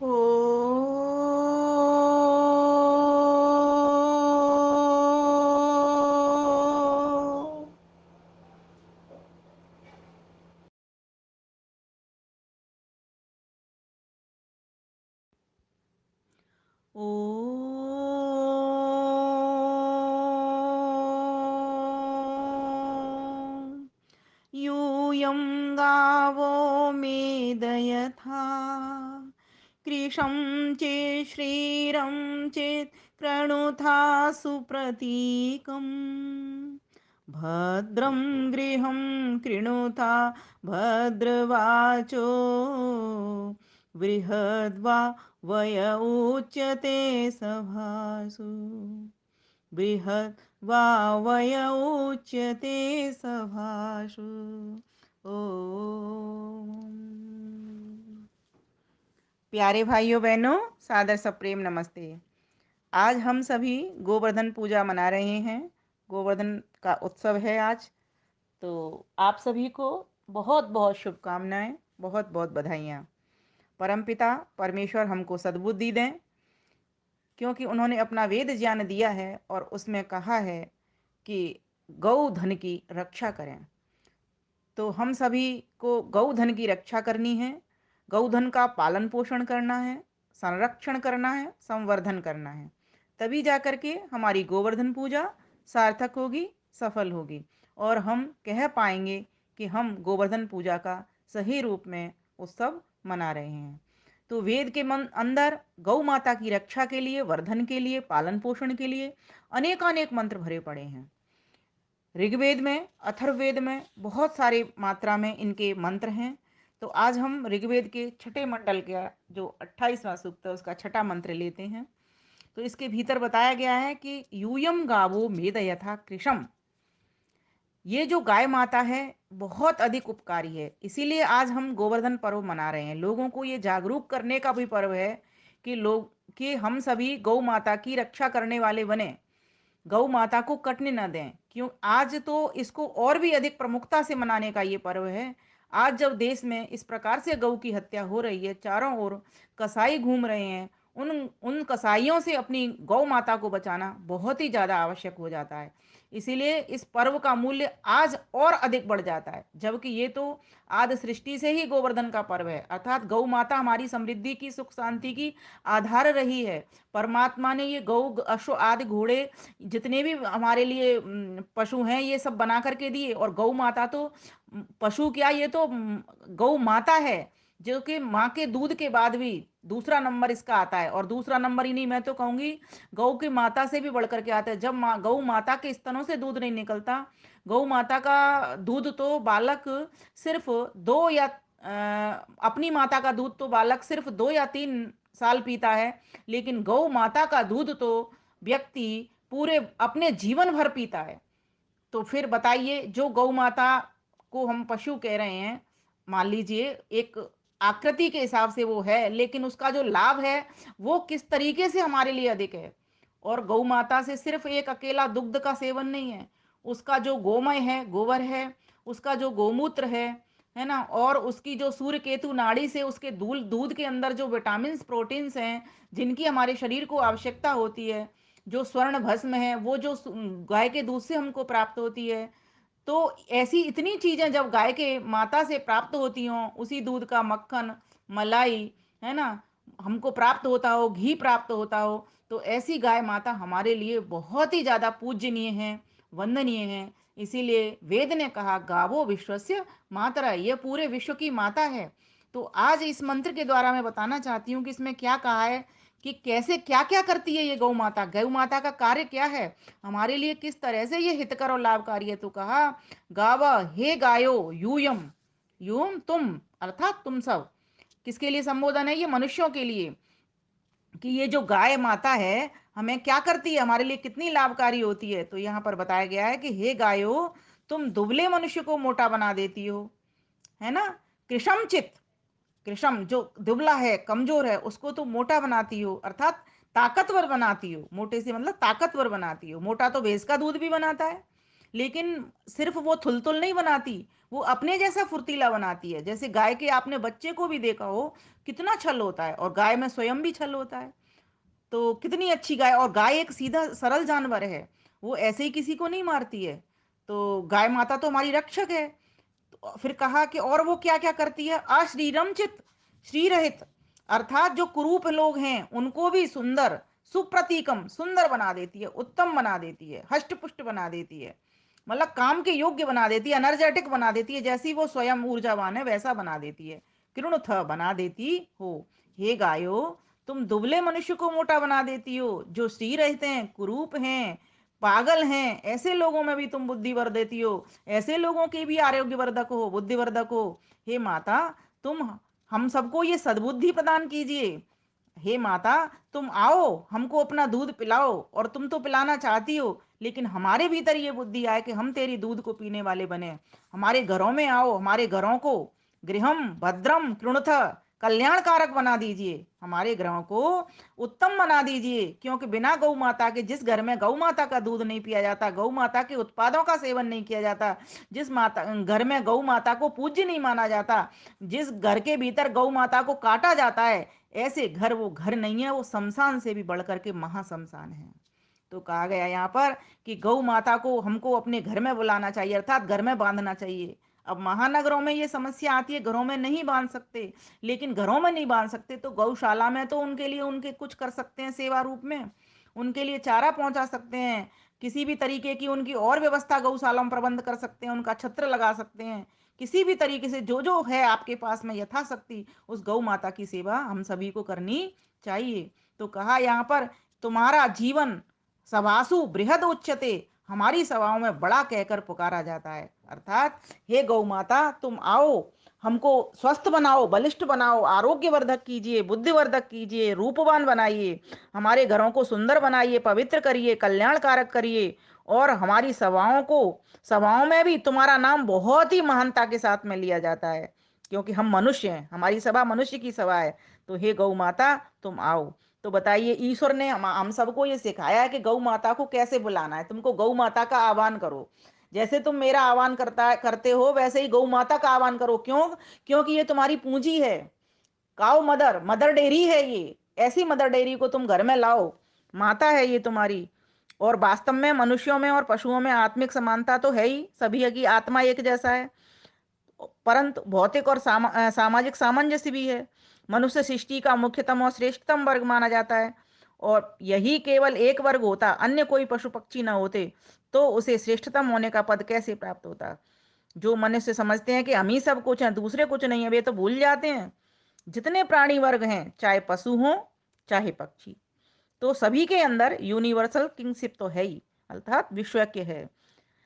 ओ यूयं गावो मेदयथा कृशं चेत् श्रीरं चेत् कृणुथा सुप्रतीकम् भद्रं गृहं कृणुता भद्रवाचो बृहद्वा वय उच्यते सभासु बृहद्वा वय उच्यते सभासु। ओम। प्यारे भाइयों बहनों, सादर सप्रेम नमस्ते। आज हम सभी गोवर्धन पूजा मना रहे हैं। गोवर्धन का उत्सव है आज। तो आप सभी को बहुत बहुत शुभकामनाएं, बहुत बहुत बधाइयाँ। परमपिता परमेश्वर हमको सद्बुद्धि दें, क्योंकि उन्होंने अपना वेद ज्ञान दिया है और उसमें कहा है कि गौ धन की रक्षा करें। तो हम सभी को गौधन की रक्षा करनी है, गौधन का पालन पोषण करना है, संरक्षण करना है, संवर्धन करना है। तभी जा कर के हमारी गोवर्धन पूजा सार्थक होगी, सफल होगी और हम कह पाएंगे कि हम गोवर्धन पूजा का सही रूप में उत्सव मना रहे हैं। तो वेद के मन अंदर गौ माता की रक्षा के लिए, वर्धन के लिए, पालन पोषण के लिए अनेकानेक मंत्र भरे पड़े हैं। ऋग्वेद में, अथर्ववेद में बहुत सारे मात्रा में इनके मंत्र हैं। तो आज हम ऋग्वेद के छठे मंडल का जो 28वां सूक्त है उसका छठा मंत्र लेते हैं। तो इसके भीतर बताया गया है कि यूयम गावो मेदयथा कृशम। ये जो गाय माता है बहुत अधिक उपकारी है, इसीलिए आज हम गोवर्धन पर्व मना रहे हैं। लोगों को ये जागरूक करने का भी पर्व है कि हम सभी गौ माता की रक्षा करने वाले बने, गौ माता को कटने न दें। क्यों आज तो इसको और भी अधिक प्रमुखता से मनाने का ये पर्व है। आज जब देश में इस प्रकार से गौ की हत्या हो रही है, चारों ओर कसाई घूम रहे हैं, उन उन कसाईयों से अपनी गौ माता को बचाना बहुत ही ज़्यादा आवश्यक हो जाता है। इसीलिए इस पर्व का मूल्य आज और अधिक बढ़ जाता है, जबकि ये तो आदि सृष्टि से ही गोवर्धन का पर्व है, अर्थात गौ माता हमारी समृद्धि की, सुख शांति की आधार रही है। परमात्मा ने ये गौ, अश्व आदि घोड़े जितने भी हमारे लिए पशु हैं ये सब बना करके दिए। और गौ माता तो पशु क्या, ये तो गौ माता है, जो कि माँ के दूध के बाद भी दूसरा नंबर इसका आता है। और दूसरा नंबर ही नहीं, मैं तो कहूंगी गौ की माता से भी बढ़ करके आता है। जब गौ माता के स्तनों से दूध नहीं निकलता, गौ माता का दूध तो बालक सिर्फ दो या अपनी माता का दूध तो बालक सिर्फ 2 या 3 साल पीता है, लेकिन गौ माता का दूध तो व्यक्ति पूरे अपने जीवन भर पीता है। तो फिर बताइए, जो गौ माता को हम पशु कह रहे हैं, मान लीजिए एक आकृति के हिसाब से वो है, लेकिन उसका जो लाभ है वो किस तरीके से हमारे लिए अधिक है। और गौ माता से सिर्फ एक अकेला दुग्ध का सेवन नहीं है, उसका जो गोमय है, गोबर है, उसका जो गोमूत्र है ना, और उसकी जो सूर्य केतु नाड़ी से उसके दूध दूध के अंदर जो विटामिन प्रोटीन्स हैं जिनकी हमारे शरीर को आवश्यकता होती है, जो स्वर्ण भस्म है वो जो गाय के दूध से हमको प्राप्त होती है। तो ऐसी इतनी चीजें जब गाय के माता से प्राप्त होती हों, उसी दूध का मक्खन, मलाई, है ना, हमको प्राप्त होता हो, घी प्राप्त होता हो, तो ऐसी गाय माता हमारे लिए बहुत ही ज्यादा पूजनीय है, वंदनीय है। इसीलिए वेद ने कहा गावो विश्वस्य मातरा, ये पूरे विश्व की माता है। तो आज इस मंत्र के द्वारा मैं बताना चाहती हूँ कि इसमें क्या कहा है, कि कैसे क्या क्या करती है ये गौ माता, गौ माता का कार्य क्या है, हमारे लिए किस तरह से ये हितकर और लाभकारी है। तो कहा गावा, हे गायो, यूयम, यूम तुम, अर्थात तुम सब। किसके लिए संबोधन है, ये मनुष्यों के लिए, कि ये जो गाय माता है हमें क्या करती है, हमारे लिए कितनी लाभकारी होती है। तो यहाँ पर बताया गया है कि हे गायो, तुम दुबले मनुष्य को मोटा बना देती हो, है ना। कृषमचित, कृषम जो दुबला है, कमजोर है, उसको तो मोटा बनाती हो, अर्थात ताकतवर बनाती हो। मोटे से मतलब ताकतवर बनाती हो। मोटा तो भैंस का दूध भी बनाता है, लेकिन सिर्फ वो थुलथुल नहीं बनाती, वो अपने जैसा फुर्तीला बनाती है। जैसे गाय के आपने बच्चे को भी देखा हो, कितना छल होता है, और गाय में स्वयं भी छल होता है। तो कितनी अच्छी गाय, और गाय एक सीधा सरल जानवर है, वो ऐसे ही किसी को नहीं मारती है। तो गाय माता तो हमारी रक्षक है। तो फिर कहा कि और वो क्या क्या करती है, अश्रीरम चित श्री रहित, अर्थात जो कुरूप लोग हैं उनको भी सुंदर, सुप्रतीकम सुंदर बना देती है, उत्तम बना देती है, हष्ट पुष्ट बना देती है, मतलब काम के योग्य बना देती है, एनर्जेटिक बना देती है, जैसी वो स्वयं ऊर्जावान है वैसा बना देती है। कृणुथ बना देती हो। हे गायो, तुम दुबले मनुष्य को मोटा बना देती हो, जो स्त्री रहते हैं, कुरूप हैं, पागल हैं, ऐसे लोगों में भी तुम बुद्धि भर देती हो, ऐसे लोगों के भी आरोग्यवर्धक हो, बुद्धिवर्धक हो। हे माता, तुम हम सबको ये सद्बुद्धि प्रदान कीजिए। हे माता, तुम आओ, हमको अपना दूध पिलाओ, और तुम तो पिलाना चाहती हो, लेकिन हमारे भीतर ये बुद्धि आए कि हम तेरी दूध को पीने वाले बने। हमारे घरों में आओ, हमारे घरों को गृहम भद्रम कृणुथ कल्याणकारक बना दीजिए, हमारे घरों को उत्तम बना दीजिए। क्योंकि बिना गौ माता के, जिस घर में गौ माता का दूध नहीं पिया जाता, गौ माता के उत्पादों का सेवन नहीं किया जाता, जिस माता घर में गौ माता को पूज्य नहीं माना जाता, जिस घर के भीतर गौ माता को काटा जाता है, ऐसे घर वो घर नहीं है, वो शमशान से भी बढ़कर के महाशमशान है। तो कहा गया यहाँ पर कि गौ माता को हमको अपने घर में बुलाना चाहिए, अर्थात घर में बांधना चाहिए। अब महानगरों में ये समस्या आती है, घरों में नहीं बांध सकते, लेकिन घरों में नहीं बांध सकते तो गौशाला में तो उनके लिए उनके कुछ कर सकते हैं सेवा रूप में, उनके लिए चारा पहुंचा सकते हैं, किसी भी तरीके की उनकी और व्यवस्था गौशाला में प्रबंध कर सकते हैं, उनका छत्र लगा सकते हैं, किसी भी तरीके से जो जो है आपके पास में यथाशक्ति उस गौ माता की सेवा हम सभी को करनी चाहिए। तो कहा यहाँ पर, तुम्हारा जीवन सभासु बृहद उच्यते, हमारी सभाओं में बड़ा कहकर पुकारा जाता है। अर्थात हे गौ माता, तुम आओ, हमको स्वस्थ बनाओ, बलिष्ठ बनाओ, आरोग्यवर्धक कीजिए, बुद्धिवर्धक कीजिए, रूपवान बनाइए, हमारे घरों को सुंदर बनाइए, पवित्र करिए, कल्याणकारक करिए, और हमारी सभाओं में भी तुम्हारा नाम बहुत ही महानता के साथ में लिया जाता है, क्योंकि हम मनुष्य हैं, हमारी सभा मनुष्य की सभा है। तो हे गौ माता, तुम आओ। तो बताइए, ईश्वर ने हम सबको ये सिखाया है कि गौ माता को कैसे बुलाना है। तुमको गौ माता का आह्वान करो, जैसे तुम मेरा आह्वान करते हो, वैसे ही गौ माता का आह्वान करो। क्यों? क्योंकि ये तुम्हारी पूंजी है, काउ मदर, मदर डेयरी है ये। ऐसी मदर डेयरी को तुम घर में लाओ, माता है ये तुम्हारी। और वास्तव में मनुष्यों में और पशुओं में आत्मिक समानता तो है ही, सभी की आत्मा एक जैसा है, परंतु भौतिक और सामाजिक सामंजस्य भी है। मनुष्य सृष्टि का मुख्यतम और श्रेष्ठतम वर्ग माना जाता है, और यही केवल एक वर्ग होता, अन्य कोई पशु पक्षी न होते, तो उसे श्रेष्ठतम होने का पद कैसे प्राप्त होता। जो मनुष्य समझते हैं कि हम ही सब कुछ हैं, दूसरे कुछ नहीं है, वे तो भूल जाते हैं जितने प्राणी वर्ग हैं, चाहे पशु हों चाहे पक्षी, तो सभी के अंदर यूनिवर्सल किंगशिप तो है ही, अर्थात विश्वज्ञ है।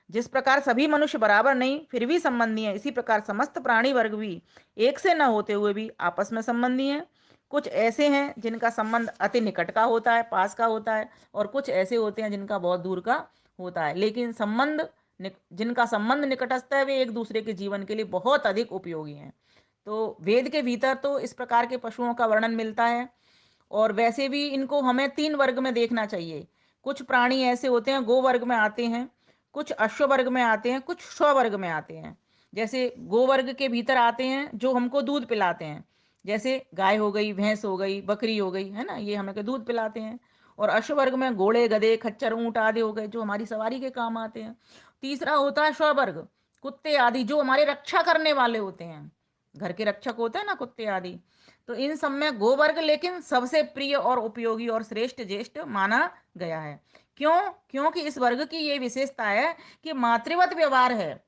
जिस प्रकार सभी मनुष्य बराबर नहीं फिर भी संबंधी हैं, इसी प्रकार समस्त प्राणी वर्ग भी एक से न होते हुए भी आपस में संबंधी हैं। कुछ ऐसे हैं जिनका संबंध अति निकट का होता है, पास का होता है, और कुछ ऐसे होते हैं जिनका बहुत दूर का होता है, लेकिन जिनका संबंध निकटस्थ है वे एक दूसरे के जीवन के लिए बहुत अधिक उपयोगी हैं। तो वेद के भीतर तो इस प्रकार के पशुओं का वर्णन मिलता है, और वैसे भी इनको हमें तीन वर्ग में देखना चाहिए। कुछ प्राणी ऐसे होते हैं गो वर्ग में आते हैं, कुछ अश्व वर्ग में आते हैं, कुछ श्व वर्ग में आते हैं। जैसे गो वर्ग के भीतर आते हैं जो हमको दूध पिलाते हैं, जैसे गाय हो गई, भैंस हो गई, बकरी हो गई, है ना, ये हमें दूध पिलाते हैं। और अश्व वर्ग में घोड़े, गधे, खच्चर, ऊंट आदि हो गए जो हमारी सवारी के काम आते हैं। तीसरा होता है श्व वर्ग, कुत्ते आदि जो हमारे रक्षा करने वाले होते हैं, घर के रक्षक होते हैं ना कुत्ते आदि। तो इन सब में गोवर्ग लेकिन सबसे प्रिय और उपयोगी और श्रेष्ठ ज्येष्ठ माना गया है। क्यों? क्योंकि इस वर्ग की ये विशेषता है कि मातृवत व्यवहार है।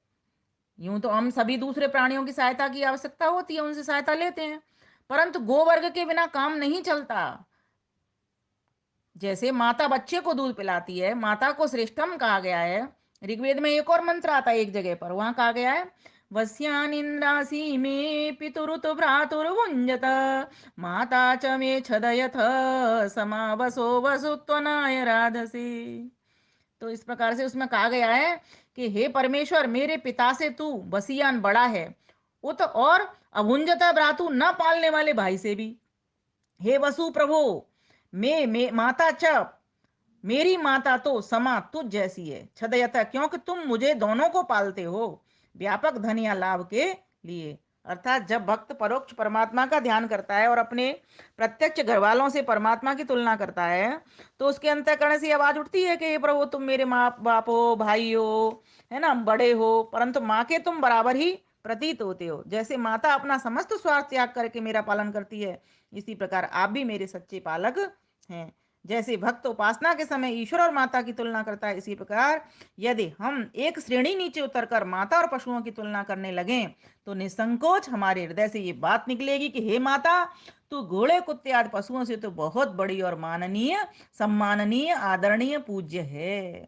यूं तो हम सभी दूसरे प्राणियों की सहायता की आवश्यकता होती है, उनसे सहायता लेते हैं, परंतु गोवर्ग के बिना काम नहीं चलता। जैसे माता बच्चे को दूध पिलाती है, माता को श्रेष्ठम कहा गया है। ऋग्वेद में एक और मंत्र आता है एक जगह पर, वहां कहा गया है, वस्यानिंद्रासी मे पितुरुत भ्रातुर्भुंजत माता च मे छदयथ समावसो वसुत्वनाय राधसी। तो इस प्रकार से उसमें कहा गया है कि हे परमेश्वर, मेरे पिता से तू बसियान बड़ा है, उत और अभुंजता भ्रातु न पालने वाले भाई से भी। हे वसु प्रभु, मैं माता च मेरी माता तो समा तुझ जैसी है छदयत, क्योंकि तुम मुझे दोनों को पालते हो व्यापक धन या लाभ के लिए। अर्थात जब भक्त परोक्ष परमात्मा का ध्यान करता है और अपने प्रत्यक्ष घर वालों से परमात्मा की तुलना करता है, तो उसके अंतःकरण से आवाज उठती है कि हे प्रभु, तुम मेरे माँ बाप हो, भाई हो, है ना, बड़े हो, परंतु माँ के तुम बराबर ही प्रतीत होते हो। जैसे माता अपना समस्त स्वार्थ त्याग करके मेरा पालन करती है, इसी प्रकार आप भी मेरे सच्चे पालक हैं। जैसे भक्त उपासना के समय ईश्वर और माता की तुलना करता है, इसी प्रकार यदि हम एक श्रेणी नीचे उतरकर माता और पशुओं की तुलना करने लगे, तो निसंकोच हमारे हृदय से ये बात निकलेगी कि हे माता, तू घोड़े कुत्ते आदि पशुओं से तो बहुत बड़ी और माननीय, सम्माननीय, आदरणीय, पूज्य है।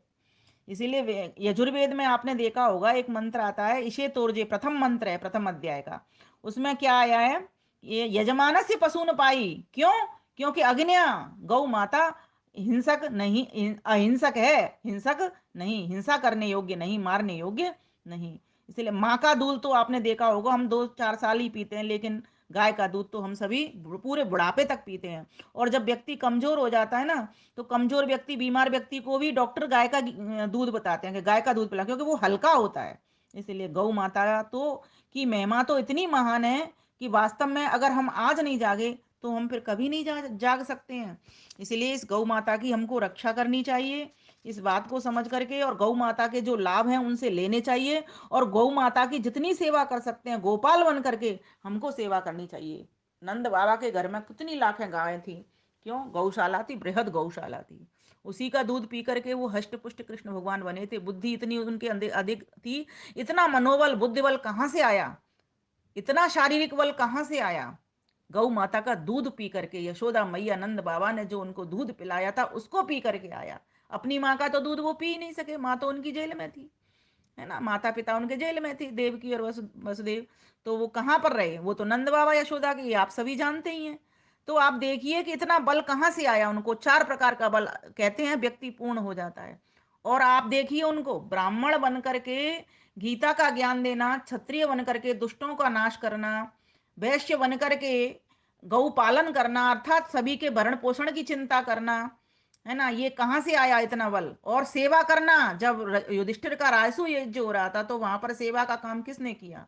इसीलिए यजुर्वेद में आपने देखा होगा एक मंत्र आता है, इसे तोरजे, प्रथम मंत्र है प्रथम अध्याय का। उसमें क्या आया है, ये यजमानस्य पशून पाई। क्यों? क्योंकि अग्न्या गौ माता हिंसक नहीं, अहिंसक है, हिंसक नहीं, हिंसा करने योग्य नहीं, मारने योग्य नहीं। इसलिए माँ का दूध तो आपने देखा होगा, हम 2-4 साल ही पीते हैं, लेकिन गाय का दूध तो हम सभी पूरे बुढ़ापे तक पीते हैं। और जब व्यक्ति कमजोर हो जाता है ना, तो कमजोर व्यक्ति, बीमार व्यक्ति को भी डॉक्टर गाय का दूध बताते हैं कि गाय का दूध पिला, क्योंकि वो हल्का होता है। इसलिए गौ माता तो की महिमा तो इतनी महान है कि वास्तव में अगर हम आज नहीं जागे तो हम फिर कभी नहीं जाग सकते हैं। इसलिए इस गौ माता की हमको रक्षा करनी चाहिए, इस बात को समझ करके, और गौ माता के जो लाभ हैं उनसे लेने चाहिए, और गौ माता की जितनी सेवा कर सकते हैं गोपाल बन करके हमको सेवा करनी चाहिए। नंद बाबा के घर में कितनी लाखें गायें थी, क्यों? गौशाला थी, बृहद गौशाला थी। उसी का दूध पी करके वो हष्ट पुष्ट कृष्ण भगवान बने थे। बुद्धि इतनी उनके अंदर अधिक थी, इतना मनोबल, बुद्धि बल कहाँ से आया, इतना शारीरिक बल कहाँ से आया? गौ माता का दूध पी करके, यशोदा मैया, नंद बाबा ने जो उनको दूध पिलाया था उसको पी करके आया। अपनी माँ का तो दूध वो पी नहीं सके, माँ तो उनकी जेल में थी, है ना, माता पिता उनके जेल में थी, देवकी और वसुदेव। तो वो कहाँ पर रहे? वो तो नंद बाबा यशोदा के, आप सभी जानते ही हैं। तो आप देखिए कि इतना बल कहाँ से आया उनको। 4 प्रकार का बल, कहते हैं व्यक्ति पूर्ण हो जाता है। और आप देखिए उनको ब्राह्मण बन करके गीता का ज्ञान देना, क्षत्रिय बन करके दुष्टों का नाश करना, वैश्य बन करके गौ पालन करना, अर्थात सभी के भरण पोषण की चिंता करना, है ना, ये कहाँ से आया इतना बल? और सेवा करना, जब युधिष्ठिर का राजसूय यज्ञ हो रहा था तो वहां पर सेवा का काम किसने किया?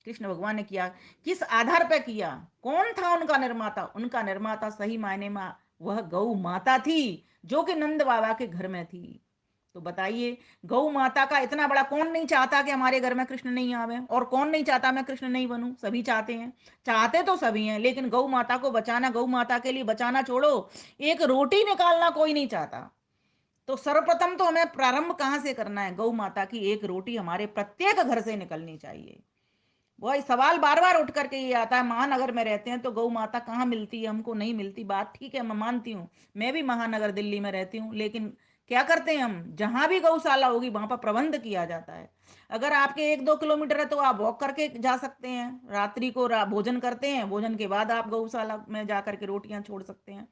कृष्ण भगवान ने किया। किस आधार पर किया? कौन था उनका निर्माता? उनका निर्माता सही मायने में वह गौ माता थी, जो कि नंद बाबा के घर में थी। तो बताइए, गौ माता का इतना बड़ा, कौन नहीं चाहता कि हमारे घर में कृष्ण नहीं आवे, और कौन नहीं चाहता मैं कृष्ण नहीं बनूं? सभी चाहते हैं, चाहते तो सभी हैं, लेकिन गौ माता को बचाना, गौ माता के लिए बचाना छोड़ो, एक रोटी निकालना कोई नहीं चाहता। तो सर्वप्रथम तो हमें प्रारंभ कहाँ से करना है? गौ माता की एक रोटी हमारे प्रत्येक घर से निकलनी चाहिए। वही सवाल बार बार उठ करके ये आता है, महानगर में रहते हैं तो गौ माता कहाँ मिलती है? हमको नहीं मिलती, बात ठीक है, मैं मानती हूँ, मैं भी महानगर दिल्ली में रहती हूँ, लेकिन क्या करते हैं हम, जहां भी गौशाला होगी वहां पर प्रबंध किया जाता है। अगर आपके 1-2 किलोमीटर है तो आप वॉक करके जा सकते हैं, रात्रि को भोजन करते हैं, भोजन के बाद आप गौशाला में जा करके रोटियां छोड़ सकते हैं,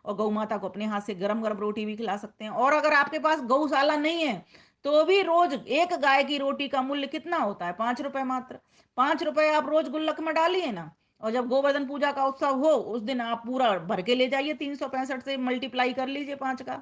और गौ माता को अपने हाथ से गरम गरम रोटी भी खिला सकते हैं। और अगर आपके पास गौशाला नहीं है तो भी रोज एक गाय की रोटी का मूल्य कितना होता है? 5 रुपए मात्र। 5 रुपए आप रोज गुल्लक में डालिए ना, और जब गोवर्धन पूजा का उत्सव हो उस दिन आप पूरा भर के ले जाइए, 365 से मल्टीप्लाई कर लीजिए 5 का,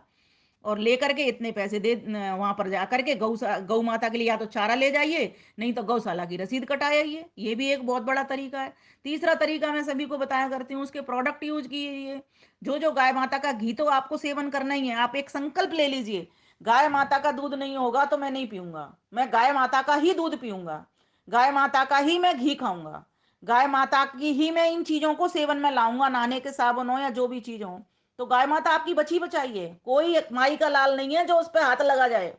और लेकर के इतने पैसे दे वहां पर जा करके गौ माता के लिए या तो चारा ले जाइए, नहीं तो गौशाला की रसीद कटाइए। ये भी एक बहुत बड़ा तरीका है। तीसरा तरीका मैं सभी को बताया करती हूँ, उसके प्रोडक्ट यूज कीजिए। जो जो गाय माता का घी तो आपको सेवन करना ही है, आप एक संकल्प ले लीजिए, गाय माता का दूध नहीं होगा तो मैं नहीं पीऊंगा, मैं गाय माता का ही दूध पीऊंगा, गाय माता का ही मैं घी खाऊंगा, गाय माता की ही मैं इन चीजों को सेवन में लाऊंगा, नहाने के साबुन हो या जो भी चीज हो। तो गाय माता आपकी बची बचाई है, कोई माई का लाल नहीं है जो उस पर हाथ लगा जाए।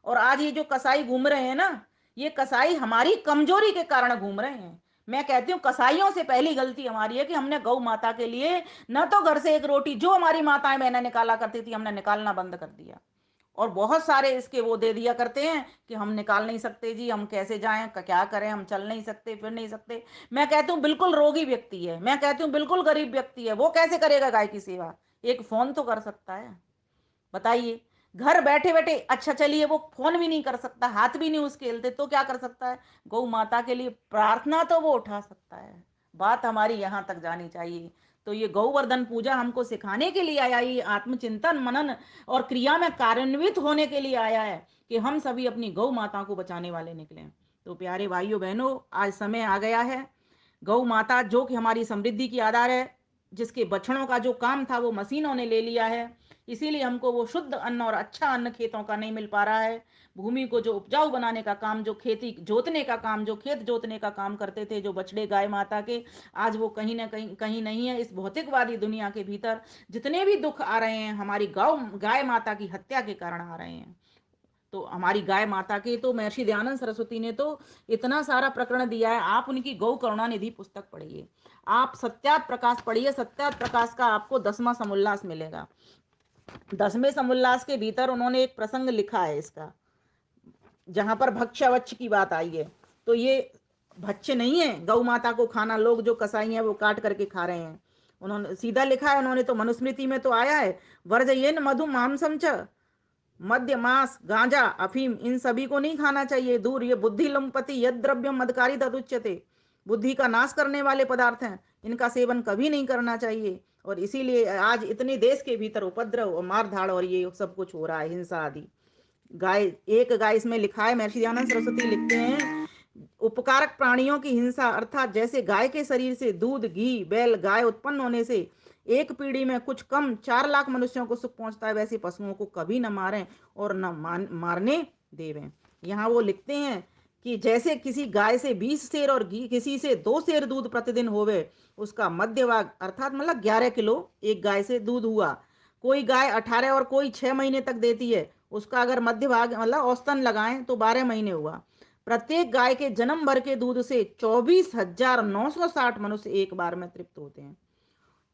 और आज ये जो कसाई घूम रहे हैं ना, ये कसाई हमारी कमजोरी के कारण घूम रहे हैं। मैं कहती हूँ कसाईयों से पहली गलती हमारी है कि हमने गौ माता के लिए न तो घर से एक रोटी, जो हमारी माताएं बहनें निकाला करती थी, हमने निकालना बंद कर दिया। और बहुत सारे इसके वो दे दिया करते हैं कि हम निकाल नहीं सकते जी, हम कैसे जाएं, क्या करें, हम चल नहीं सकते, फिर नहीं सकते। मैं कहती हूँ बिल्कुल रोगी व्यक्ति है, मैं कहती हूँ बिल्कुल गरीब व्यक्ति है, वो कैसे करेगा गाय की सेवा? एक फोन तो कर सकता है, बताइए। घर बैठे बैठे, अच्छा चलिए वो फोन भी नहीं कर सकता, हाथ भी नहीं उसके हिलते, तो क्या कर सकता है? गौ माता के लिए प्रार्थना तो वो उठा सकता है। बात हमारी यहाँ तक जानी चाहिए। तो ये गौवर्धन पूजा हमको सिखाने के लिए आया, ये आत्मचिंतन मनन और क्रिया में कार्यान्वित होने के लिए आया है कि हम सभी अपनी गौ माता को बचाने वाले निकले। तो प्यारे भाइयों बहनों, आज समय आ गया है। गौ माता जो कि हमारी समृद्धि की आधार है, जिसके बछड़ों का जो काम था वो मशीनों ने ले लिया है, इसीलिए हमको वो शुद्ध अन्न और अच्छा अन्न खेतों का नहीं मिल पा रहा है। भूमि को जो उपजाऊ बनाने का काम, जो खेती जोतने का काम, जो खेत जोतने का काम करते थे जो बछड़े गाय माता के, आज वो कहीं ना कहीं नहीं है। इस भौतिकवादी दुनिया के भीतर जितने भी दुख आ रहे हैं हमारी गाय माता की हत्या के कारण आ रहे हैं। तो हमारी गाय माता के तो महर्षि दयानंद सरस्वती ने तो इतना सारा प्रकरण दिया है। आप उनकी गौ करुणा निधि पुस्तक पढ़िए, आप सत्यात प्रकाश पढ़िए, सत्यात प्रकाश का आपको 10वां समुल्लास मिलेगा। 10वें समुल्लास के भीतर उन्होंने एक प्रसंग लिखा है इसका, जहां पर भक्ष्यवच्छ की बात आई है। तो ये भक्ष्य नहीं है गौ माता को खाना, लोग जो कसाई हैं वो काट करके खा रहे हैं। उन्होंने सीधा लिखा है, उन्होंने तो मनुस्मृति में तो आया है, वर्जयेन मधु मांसम च, मद्य मांस गांजा अफीम इन सभी को नहीं खाना चाहिए, दूर। ये बुद्धि लुम्पति यद द्रव्यम मदकारी तदुच्यते, बुद्धि का नाश करने वाले पदार्थ हैं, इनका सेवन कभी नहीं करना चाहिए। और इसीलिए आज इतने देश के भीतर उपद्रव और मारधाड़ और ये सब कुछ हो रहा है, हिंसा आदि। गाय इसमें लिखा है, महर्षि दयानंद सरस्वती लिखते हैं, उपकारक प्राणियों की हिंसा अर्थात जैसे गाय के शरीर से दूध घी बैल गाय उत्पन्न होने से एक पीढ़ी में कुछ कम 4 लाख मनुष्यों को सुख पहुंचता है, वैसे पशुओं को कभी न मारें और न मारने देवें। यहाँ वो लिखते हैं कि जैसे किसी गाय से 20 शेर और किसी से 2 शेर दूध प्रतिदिन होवे, उसका मध्य भाग अर्थात मतलब 11 किलो एक गाय से दूध हुआ। कोई गाय 18 और कोई 6 महीने तक देती है, उसका अगर मध्य भाग मतलब औसतन लगाएं तो 12 महीने हुआ। प्रत्येक गाय के जन्म भर के दूध से 24,960 मनुष्य एक बार में तृप्त होते हैं।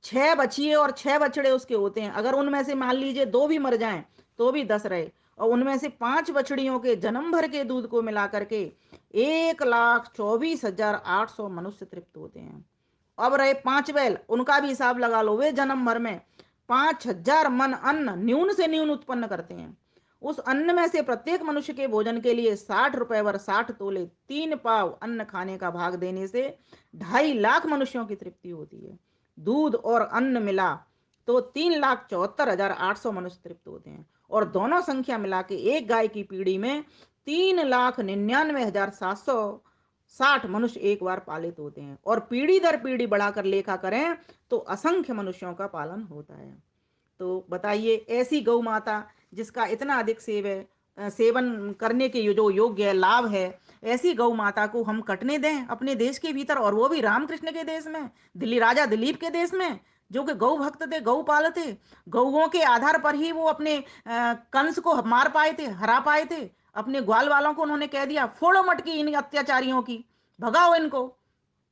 6 बछिए और 6 बछड़े उसके होते हैं, अगर उनमें से मान लीजिए 2 भी मर जाएं तो भी 10 रहे, और उनमें से 5 बछड़ियों के जन्म भर के दूध को मिला करके 1,24,800 मनुष्य तृप्त होते हैं। अब रहे 5 बैल, उनका भी हिसाब लगा लो, वे जन्म भर में 5,000 मन अन्न न्यून से न्यून उत्पन्न करते हैं। उस अन्न में से प्रत्येक मनुष्य के भोजन के लिए 60 रुपए वर 60 तोले 3 पाव अन्न खाने का भाग देने से 2.5 लाख मनुष्यों की तृप्ति होती है। दूध और अन्न मिला तो 3,74,800 मनुष्य तृप्त होते हैं, और दोनों संख्या मिला के एक गाय की पीढ़ी में 3,99,760 मनुष्य एक बार पालित होते हैं, और पीढ़ी दर पीढ़ी बढ़ाकर लेखा करें तो असंख्य मनुष्यों का पालन होता है। तो बताइए, ऐसी गौ माता जिसका इतना अधिक सेवन करने के जो योग्य है, लाभ है, ऐसी गौ माता को हम कटने दें अपने देश के भीतर, और वो भी रामकृष्ण के देश में, दिल्ली राजा दिलीप के देश में, जो कि गौ भक्त थे, गौ पाल थे। गौओं के आधार पर ही वो अपने कंस को मार पाए थे, हरा पाए थे। अपने ग्वाल वालों को उन्होंने कह दिया, फोड़ो मटकी इन अत्याचारियों की, भगाओ इनको।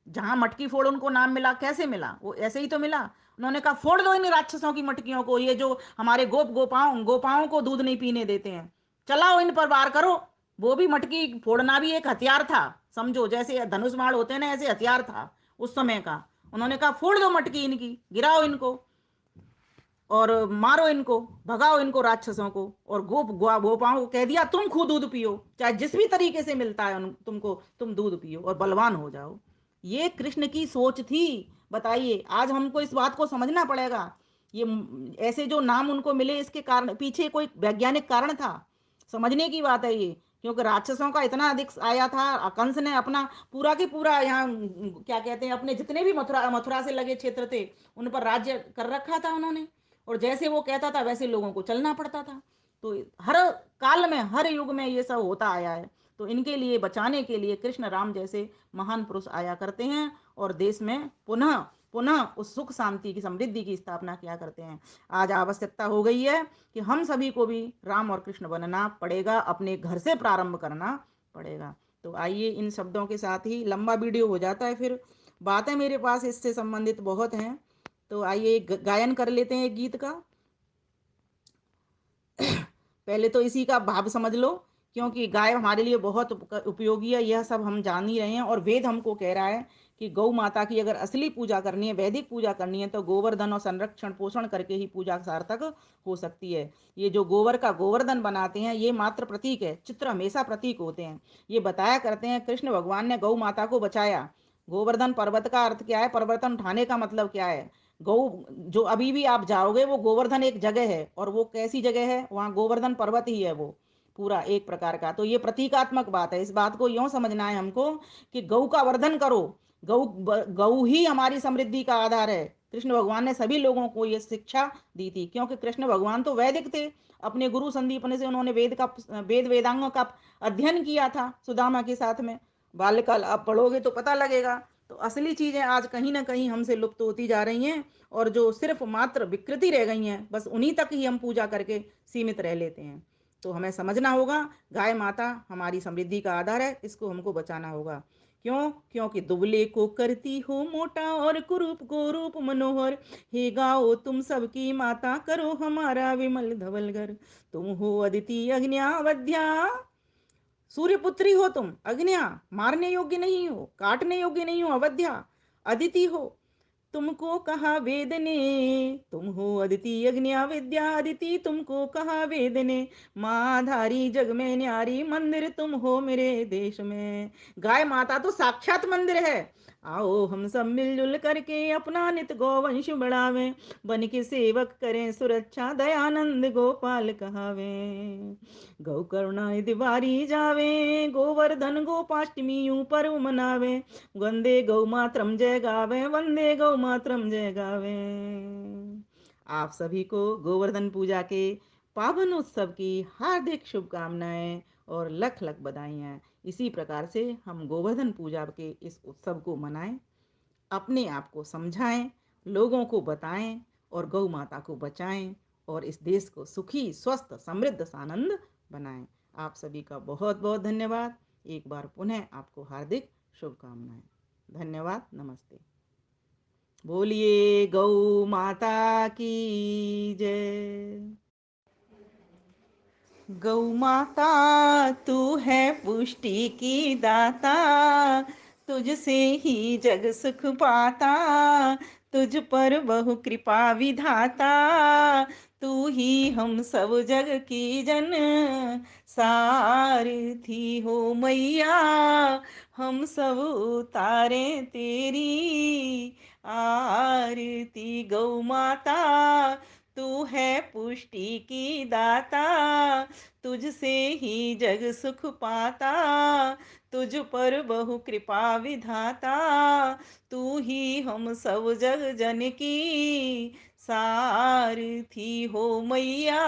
जहां मटकी फोड़ उनको नाम मिला, कैसे मिला? वो ऐसे ही तो मिला। उन्होंने कहा फोड़ दो इन राक्षसों की मटकियों को, ये जो हमारे गोपाओं को दूध नहीं पीने देते हैं, चलाओ इन पर वार करो। वो भी मटकी फोड़ना भी एक हथियार था, समझो, जैसे धनुष बाण होते हैं ना, ऐसे हथियार था उस समय का। उन्होंने कहा फोड़ दो मटकी इनकी, गिराओ इनको और मारो इनको, भगाओ इनको राक्षसों को। और गोपाओं को कह दिया तुम खुद दूध पियो, चाहे जिस भी तरीके से मिलता है तुमको, तुम दूध पियो और बलवान हो जाओ। ये कृष्ण की सोच थी। बताइए, आज हमको इस बात को समझना पड़ेगा। ये ऐसे जो नाम उनको मिले, इसके कारण पीछे कोई वैज्ञानिक कारण था, समझने की बात है ये। क्योंकि राक्षसों का इतना अधिक आया था, कंस ने अपना पूरा के पूरा यहाँ क्या कहते हैं, अपने जितने भी मथुरा मथुरा से लगे क्षेत्र थे उन पर राज्य कर रखा था उन्होंने, और जैसे वो कहता था वैसे लोगों को चलना पड़ता था। तो हर काल में, हर युग में ये सब होता आया है। तो इनके लिए बचाने के लिए कृष्ण राम जैसे महान पुरुष आया करते हैं, और देश में पुनः पुनः उस सुख शांति की समृद्धि की स्थापना किया करते हैं। आज आवश्यकता हो गई है कि हम सभी को भी राम और कृष्ण बनना पड़ेगा, अपने घर से प्रारंभ करना पड़ेगा। तो आइए, इन शब्दों के साथ ही लंबा वीडियो हो जाता है, फिर बातें मेरे पास इससे संबंधित बहुत हैं। तो आइए गायन कर लेते हैं एक गीत का। पहले तो इसी का भाव समझ लो, क्योंकि गाय हमारे लिए बहुत उपयोगी है, यह सब हम जान ही रहे हैं। और वेद हमको कह रहा है कि गौ माता की अगर असली पूजा करनी है, वैदिक पूजा करनी है, तो गोवर्धन और संरक्षण पोषण करके ही पूजा सार्थक हो सकती है। ये जो गोबर का गोवर्धन बनाते हैं, ये मात्र प्रतीक है, चित्र हमेशा प्रतीक होते हैं। ये बताया करते हैं कृष्ण भगवान ने गौ माता को बचाया। गोवर्धन पर्वत का अर्थ क्या है, परिवर्तन उठाने का मतलब क्या है? गौ जो अभी भी आप जाओगे वो गोवर्धन एक जगह है, और वो कैसी जगह है, वहाँ गोवर्धन पर्वत ही है वो पूरा एक प्रकार का। तो ये प्रतीकात्मक बात है, इस बात को यूं समझना है हमको कि गौ का वर्धन करो। गौ गौ ही हमारी समृद्धि का आधार है। कृष्ण भगवान ने सभी लोगों को ये शिक्षा दी थी, क्योंकि कृष्ण भगवान तो वैदिक थे। अपने गुरु संदीपन से उन्होंने वेद वेदांगों का अध्ययन किया था सुदामा के साथ में। बाल्यकाल आप पढ़ोगे तो पता लगेगा। तो असली चीजें आज कहीं ना कहीं हमसे लुप्त होती जा रही हैं, और जो सिर्फ मात्र विकृति रह गई हैं, बस उन्हीं तक ही हम पूजा करके सीमित रह लेते हैं। तो हमें समझना होगा, गाय माता हमारी समृद्धि का आधार है, इसको हमको बचाना होगा। क्यों? क्योंकि दुबले को करती हो मोटा, और कुरूप को रूप मनोहर। हे गाओ तुम सबकी माता, करो हमारा विमल धवल घर। तुम हो अदिति अग्न्यावध्या, सूर्यपुत्री हो तुम। अग्न्या, मारने योग्य नहीं हो, काटने योग्य नहीं हो। अवध्या, अदिति हो। तुमको कहा वेद ने, तुम हो अदिति अग्न्या विद्या। अदिति तुमको कहा वेद ने, माधारी जग में न्यारी। मंदिर तुम हो मेरे देश में। गाय माता तो साक्षात मंदिर है। आओ हम सब मिलजुल करके अपना नित गौवंश बढ़ावें। बन के सेवक करें सुरक्षा, दयानंद गोपाल कहावे। गौ करुणा दिवारी जावे, गोवर्धन गोपाष्टमी यूं पर्व मनावे। वंदे गौ मातरम जय गावे, वंदे गौ मातरम जय गावे। आप सभी को गोवर्धन पूजा के पावन उत्सव की हार्दिक शुभकामनाएं और लख लख बधाइयाँ। इसी प्रकार से हम गोवर्धन पूजा के इस उत्सव को मनाएं, अपने आप को समझाएं, लोगों को बताएं, और गौ माता को बचाएं, और इस देश को सुखी स्वस्थ समृद्ध सानंद बनाएं। आप सभी का बहुत बहुत धन्यवाद। एक बार पुनः आपको हार्दिक शुभकामनाएं। धन्यवाद। नमस्ते। बोलिए गौ माता की जय। गौ माता तू है पुष्टि की दाता, तुझसे ही जग सुख पाता। तुझ पर बहु कृपा विधाता, तू ही हम सब जग की जन सारथी हो मैया। हम सब उतारे तेरी आरती। गौ माता तू है पुष्टि की दाता, तुझसे ही जग सुख पाता। तुझ पर बहु कृपा विधाता, तू ही हम सब जग जन की सारथी हो मैया।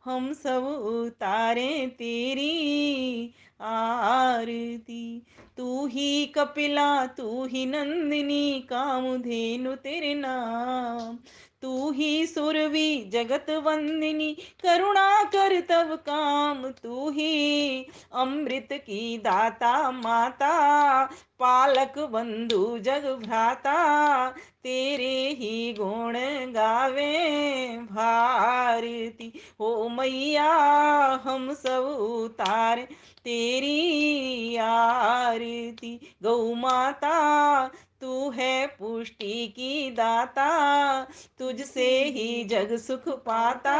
हम सब उतारे तेरी आरती। तू ही कपिला तू ही नंदिनी, कामधेनु तेरे नाम। तू ही सुरवी जगत वंदिनी, करुणा कर तब काम। तू ही अमृत की दाता माता, पालक बंधु जग भ्राता। तेरे ही गुण गावे भारती हो मैया। हम सब उतारे तेरी आरती। गौ माता तू है पुष्टि की दाता, तुझसे ही जग सुख पाता।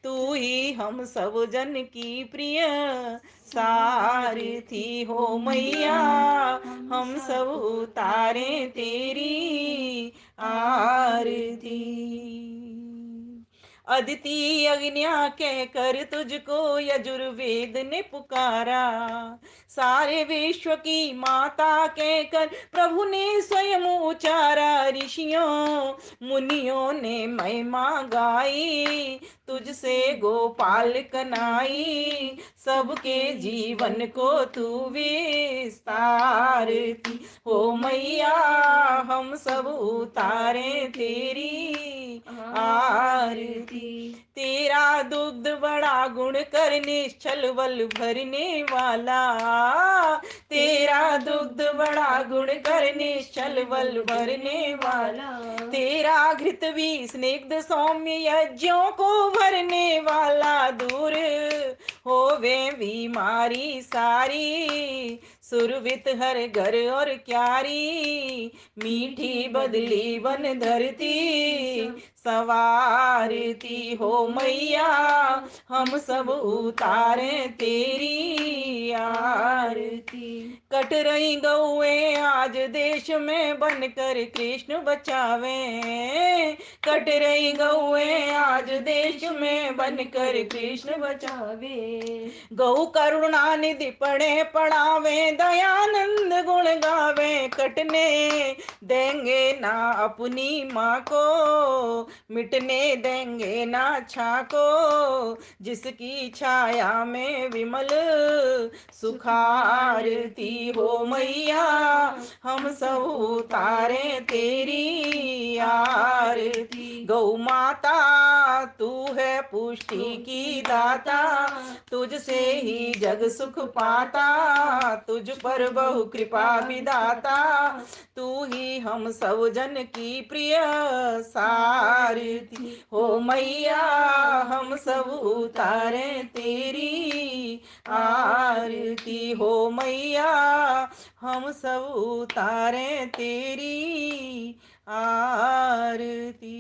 तू ही हम सब जन की प्रिय सारथी हो मैया। हम सब उतारे तेरी आरती। अदिति अग्न्या कह कर तुझको यजुर्वेद ने पुकारा, सारे विश्व की माता कहकर प्रभु ने स्वयं उचारा। ऋषियों मुनियों ने महिमा गाई, तुझसे गोपाल कनाई। सबके जीवन को तू विस्तारती हो मैया। हम सब उतारे तेरी आरती। तेरा दुग्ध बड़ा गुण कर निश्चल बल भरने वाला। तेरा दुग्ध बड़ा गुण कर निश्चल बल भरने वाला। तेरा घृत भी स्निग्ध सौम्य यज्ञों को भरने वाला। दूर होवे बीमारी सारी, सुरवित हर घर और क्यारी। मीठी बदली बन धरती, सवारती हो मैया। हम सब उतारे तेरी आरती। कट रही गौएं आज देश में बनकर कृष्ण बचावे। कट रही गौएं आज देश में बनकर कृष्ण बचावे। गौ करुणा निधि पढ़े पढ़ावे दयानंद गुण गावे। कटने देंगे ना अपनी माँ को, मिटने देंगे ना छाको, जिसकी छाया में विमल सुखारती हो मैया, हम सब उतारे तेरी आरती। गौ माता तू है पुष्टि की दाता, तुझसे ही जग सुख पाता, तुझ पर बहु कृपा विधाता, तू ही हम सब जन की प्रिय सारथी हो मैया, हम सब उतारे तेरी आरती हो मैया, हम सब उतारे तेरी आरती।